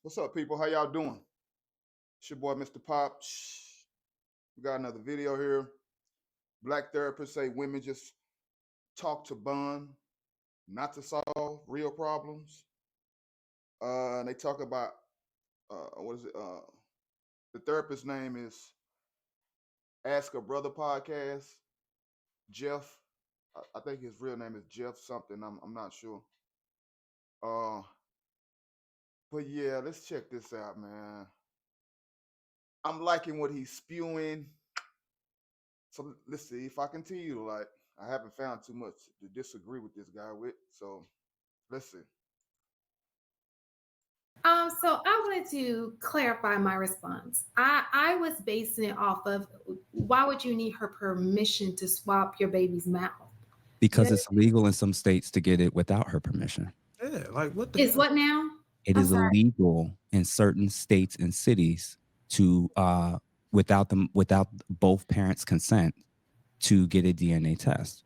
What's up, people? How y'all doing? It's your boy, Mr. Pop. We got another video here. Black therapists say women just talk to bond, not to solve real problems. And they talk about what is it? The therapist's name is Ask a Brother Podcast. Jeff, I think his real name is Jeff something. I'm not sure. Uh, but yeah, let's check this out, man. I'm liking what he's spewing. So let's see if I continue. Like, I haven't found too much to disagree with this guy with. So let's see. So I wanted to clarify my response. I was basing it off of why would you need her permission to swab your baby's mouth? Because it's illegal in some states to get it without her permission. Yeah, like what the Is hell? what now? It is illegal in certain states and cities to without both parents' consent to get a DNA test.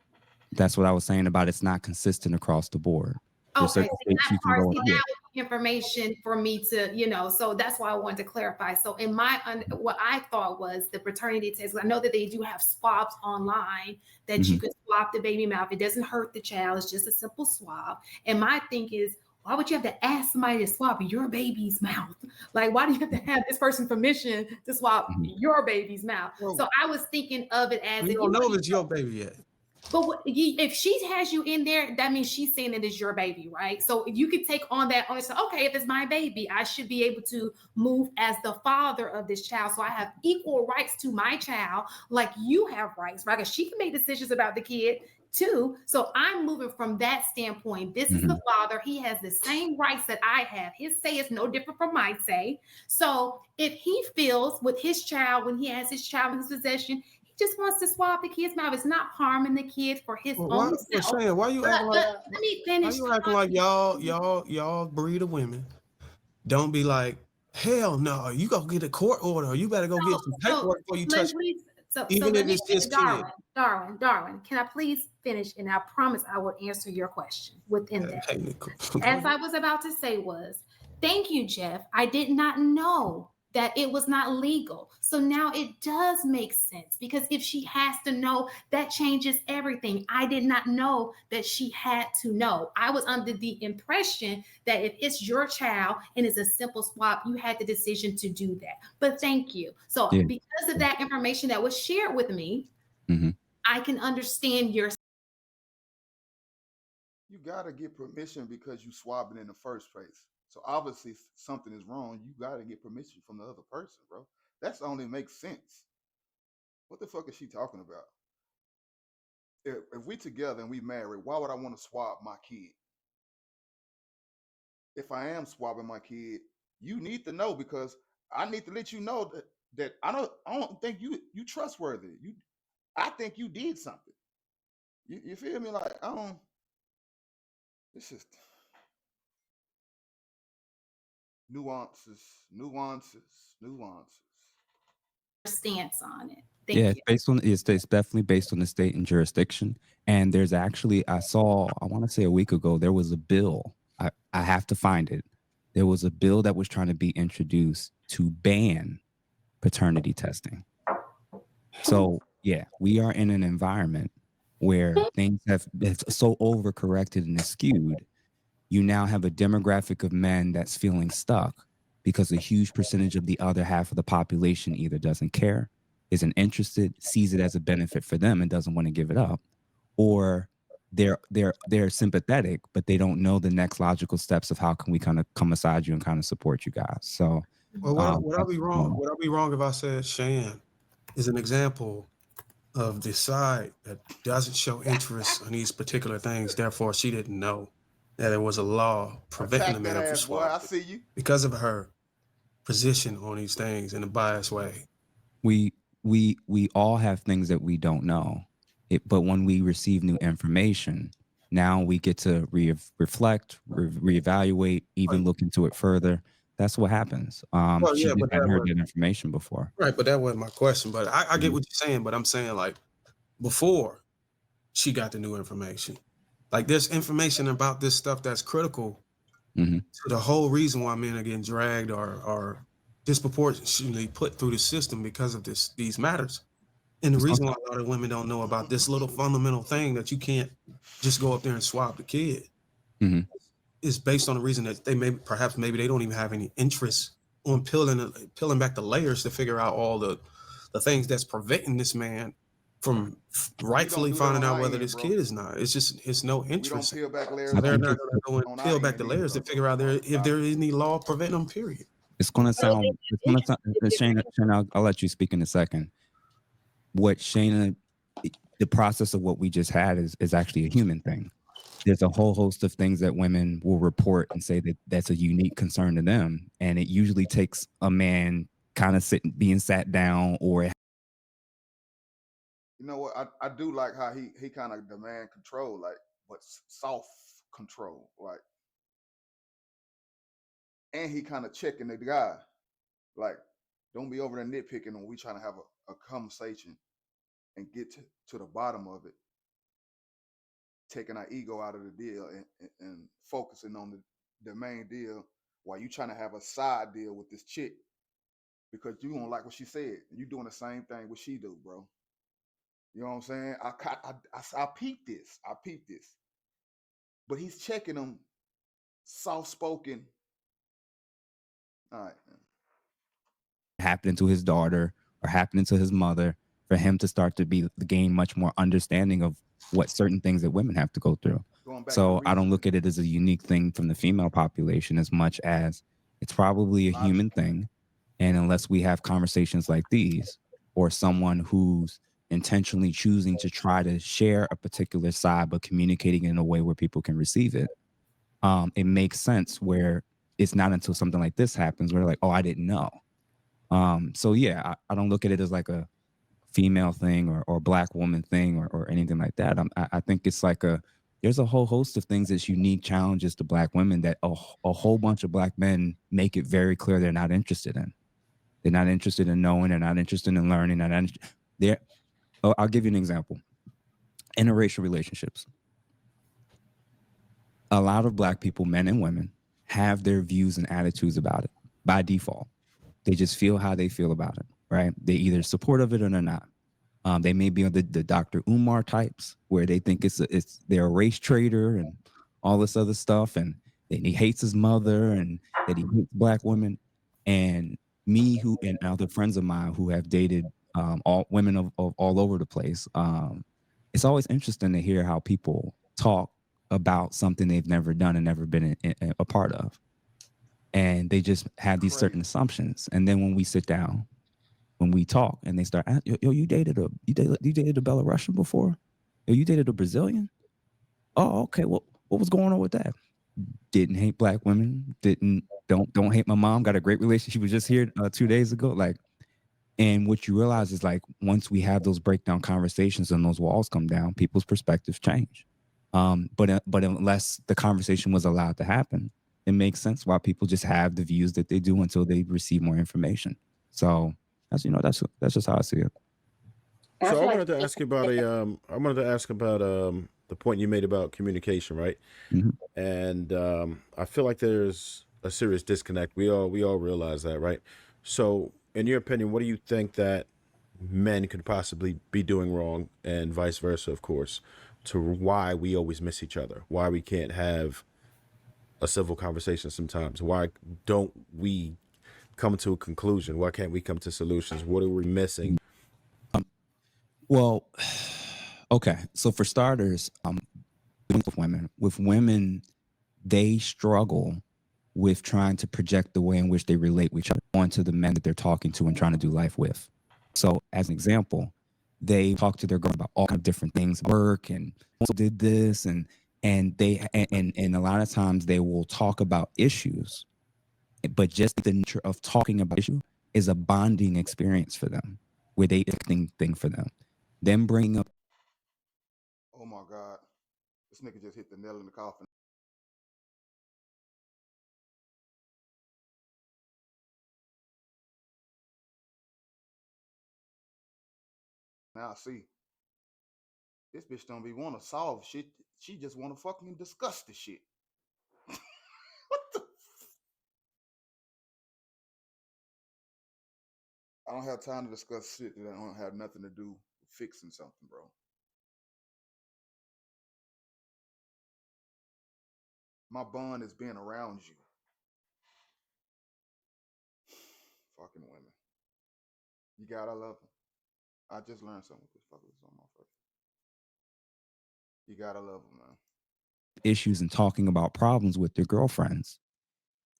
That's what I was saying about it's not consistent across the board. Okay, that part, that information for me to, so that's why I wanted to clarify. So in what I thought was the paternity test, I know that they do have swabs online that you can swab the baby mouth. It doesn't hurt the child. It's just a simple swab. And my thing is, why would you have to ask somebody to swab your baby's mouth? Like, why do you have to have this person permission to swab your baby's mouth? Well, so I was thinking of it as you don't know it's your baby yet. But if she has you in there, that means she's saying it is your baby, right? So you could take on that ownership. Okay, if it's my baby, I should be able to move as the father of this child. So I have equal rights to my child, like you have rights, right? Because she can make decisions about the kid too. So I'm moving from that standpoint. This is the father. He has the same rights that I have. His say is no different from my say. So if he feels with his child, when he has his child in his possession, just wants to swab the kid's mouth. It's not harming the kid for his own self. Shane, why you acting like? Let me finish. Why you acting like y'all breed of women? Don't be like, hell no, you go get a court order. You better go get some paperwork before you touch. Even if it's just Darwin, can I please finish? And I promise I will answer your question within that. As I was about to say was, thank you, Jeff. I did not know that it was not legal. So now it does make sense, because if she has to know, that changes everything. I did not know that she had to know. I was under the impression that if it's your child and it's a simple swap, you had the decision to do that. But thank you. So because of that information that was shared with me, I can understand your. You gotta get permission because you swabbing in the first place. So obviously something is wrong. You gotta get permission from the other person, bro. That's only makes sense. What the fuck is she talking about? If we together and we married, why would I want to swab my kid? If I am swabbing my kid, you need to know, because I need to let you know that I don't think you trustworthy. I think you did something. You feel me? Like this is nuances. Stance on it. It's definitely based on the state and jurisdiction. And there's actually, I want to say a week ago, there was a bill. I have to find it. There was a bill that was trying to be introduced to ban paternity testing. So yeah, we are in an environment where things have so overcorrected and skewed. You now have a demographic of men that's feeling stuck because a huge percentage of the other half of the population either doesn't care, isn't interested, sees it as a benefit for them and doesn't want to give it up, or they're sympathetic, but they don't know the next logical steps of how can we kind of come beside you and kind of support you guys. So, would I be wrong? Would I be wrong if I said Shan is an example of the side that doesn't show interest in these particular things? Therefore, she didn't know that there was a law preventing the man from swabbing. I see you. Because of her position on these things in a biased way. We all have things that we don't know. But when we receive new information, now we get to reflect, reevaluate, even look into it further. That's what happens. She hadn't heard that information before. Right, but that wasn't my question. But I get what you're saying, but I'm saying, like, before she got the new information, like, there's information about this stuff that's critical So the whole reason why men are getting dragged are disproportionately put through the system because of these matters. And the reason why a lot of women don't know about this little fundamental thing that you can't just go up there and swap the kid is based on the reason that they maybe they don't even have any interest on peeling back the layers to figure out all the things that's preventing this man from rightfully finding out whether this kid is not. It's no interest. We don't peel back layers. So they're not going to go and peel back the layers to figure out if there is any law preventing them, period. It's going to sound, Shayna, I'll let you speak in a second. What Shayna, the process of what we just had is actually a human thing. There's a whole host of things that women will report and say that that's a unique concern to them. And it usually takes a man kind of being sat down or. You know what? I do like how he kind of demand control, like, but soft control, like, and he kind of checking the guy, like, don't be over there nitpicking when we trying to have a conversation and get to the bottom of it, taking our ego out of the deal and focusing on the main deal while you trying to have a side deal with this chick because you don't like what she said. You doing the same thing what she do, bro. You know what I'm saying? I peeped this. But he's checking them soft-spoken. All right. Happening to his daughter or happening to his mother, for him to start to gain much more understanding of what certain things that women have to go through. So I don't look at it as a unique thing from the female population as much as it's probably a human thing. And unless we have conversations like these, or someone who's intentionally choosing to try to share a particular side, but communicating in a way where people can receive it, it makes sense where it's not until something like this happens where they're like, oh, I didn't know. So yeah, I don't look at it as like a female thing or black woman thing or anything like that. I think it's like there's a whole host of things that's unique challenges to black women that a whole bunch of black men make it very clear they're not interested in. They're not interested in knowing. They're not interested in learning. I'll give you an example. Interracial relationships. A lot of black people, men and women, have their views and attitudes about it by default. They just feel how they feel about it, right? They either support of it or they're not. They may be on the Dr. Umar types where they think they're a race traitor and all this other stuff, and he hates his mother and that he hates black women. And me, and other friends of mine who have dated all women of all over the place, it's always interesting to hear how people talk about something they've never done and never been a part of. And they just have these certain assumptions. And then when we sit down, when we talk, and they start, yo, you dated a Belarusian before? Yo, you dated a Brazilian? Oh, okay. Well, what was going on with that? Didn't hate black women. Don't hate my mom. Got a great relationship. She was just here 2 days ago. Like, and what you realize is like once we have those breakdown conversations and those walls come down, people's perspectives change. But unless the conversation was allowed to happen, it makes sense why people just have the views that they do until they receive more information. So that's just how I see it. So I wanted to ask you about the point you made about communication, right? Mm-hmm. And I feel like there's a serious disconnect. We all realize that, right? So in your opinion, what do you think that men could possibly be doing wrong, and vice versa, of course, to why we always miss each other? Why we can't have a civil conversation sometimes? Why don't we come to a conclusion? Why can't we come to solutions? What are we missing? Well, okay. So for starters, with women, they struggle with trying to project the way in which they relate with each other onto the men that they're talking to and trying to do life with. So as an example, they talk to their girl about all kinds of different things, work, and also did this, and a lot of times they will talk about issues, but just the nature of talking about issue is a bonding experience for them, where they thing for them. Them bringing up. Oh my God, this nigga just hit the nail in the coffin. Now see, this bitch don't be want to solve shit. She just want to fucking discuss the shit. What I don't have time to discuss shit that don't have nothing to do with fixing something, bro. My bond is being around you. Fucking women. You gotta love them. I just learned something with this fucker that's on my face. You gotta love them, man. Issues and talking about problems with your girlfriends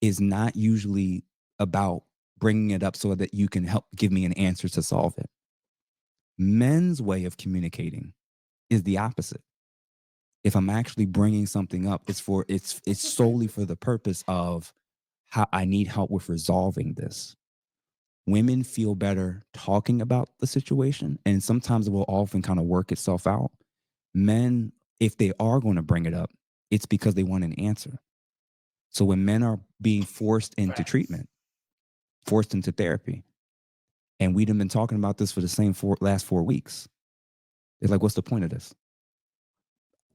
is not usually about bringing it up so that you can help give me an answer to solve it. Men's way of communicating is the opposite. If I'm actually bringing something up, it's solely for the purpose of how I need help with resolving this. Women feel better talking about the situation, and sometimes it will often kind of work itself out. Men, if they are going to bring it up, it's because they want an answer. So when men are being forced into treatment, forced into therapy, and we've been talking about this for the last 4 weeks, it's like, what's the point of this?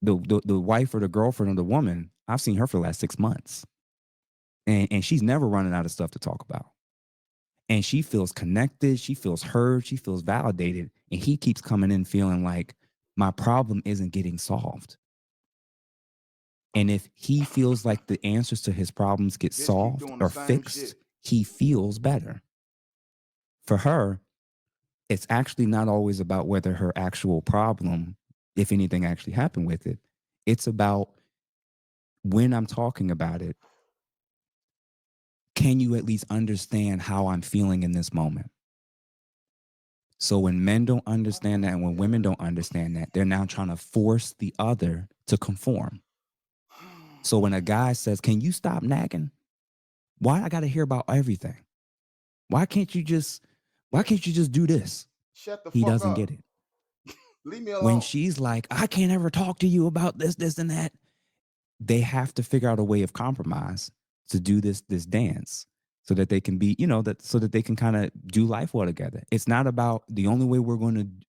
The wife or the girlfriend or the woman, I've seen her for the last 6 months, and she's never running out of stuff to talk about. And she feels connected, she feels heard, she feels validated, and he keeps coming in feeling like my problem isn't getting solved. And if he feels like the answers to his problems get solved or fixed, he feels better. For her, it's actually not always about whether her actual problem, if anything actually happened with it. It's about when I'm talking about it, can you at least understand how I'm feeling in this moment? So when men don't understand that and when women don't understand that, they're now trying to force the other to conform. So when a guy says, can you stop nagging? Why I got to hear about everything? Why can't you just do this? Shut the He fuck doesn't up. get it. Leave me alone. When she's like, I can't ever talk to you about this, and that, they have to figure out a way of compromise to do this dance so that they can be, so that they can kind of do life well together. It's not about the only way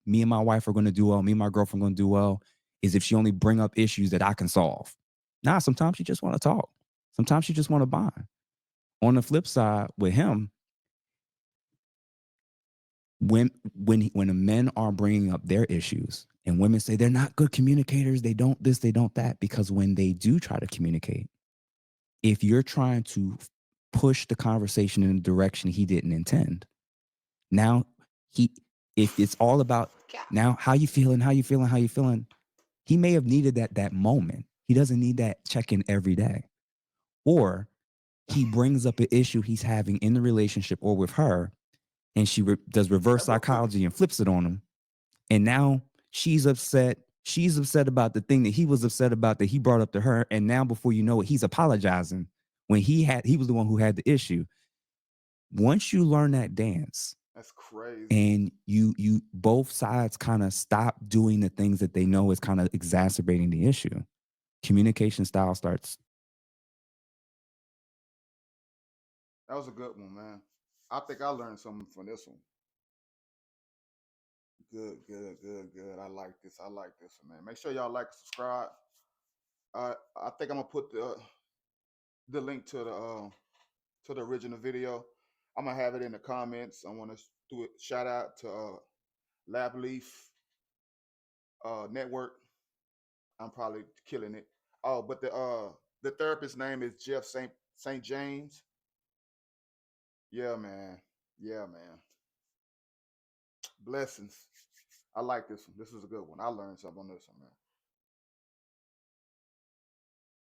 me and my wife are going to do well, me and my girlfriend are going to do well is if she only bring up issues that I can solve. Nah, sometimes she just want to talk. Sometimes she just want to bond. On the flip side with him, when the men are bringing up their issues and women say they're not good communicators, they don't this, they don't that, because when they do try to communicate, if you're trying to push the conversation in a direction he didn't intend, now if it's all about now how you feeling, he may have needed that moment. He doesn't need that check-in every day. Or he brings up an issue he's having in the relationship or with her, and she does reverse psychology and flips it on him. And now she's upset. She's upset about the thing that he was upset about that he brought up to her. And now before you know it, he's apologizing when he was the one who had the issue. Once you learn that dance, that's crazy. And you both sides kind of stop doing the things that they know is kind of exacerbating the issue. Communication style starts. That was a good one, man. I think I learned something from this one. Good. I like this one, man. Make sure y'all like and subscribe. I think I'm gonna put the link to the original video. I'm gonna have it in the comments. I want to do a shout out to Lapeef Network. I'm probably killing it. Oh, but the therapist's name is Jeff St. James. Yeah, man. Blessings. I like this one. This is a good one. I learned something on this one, man.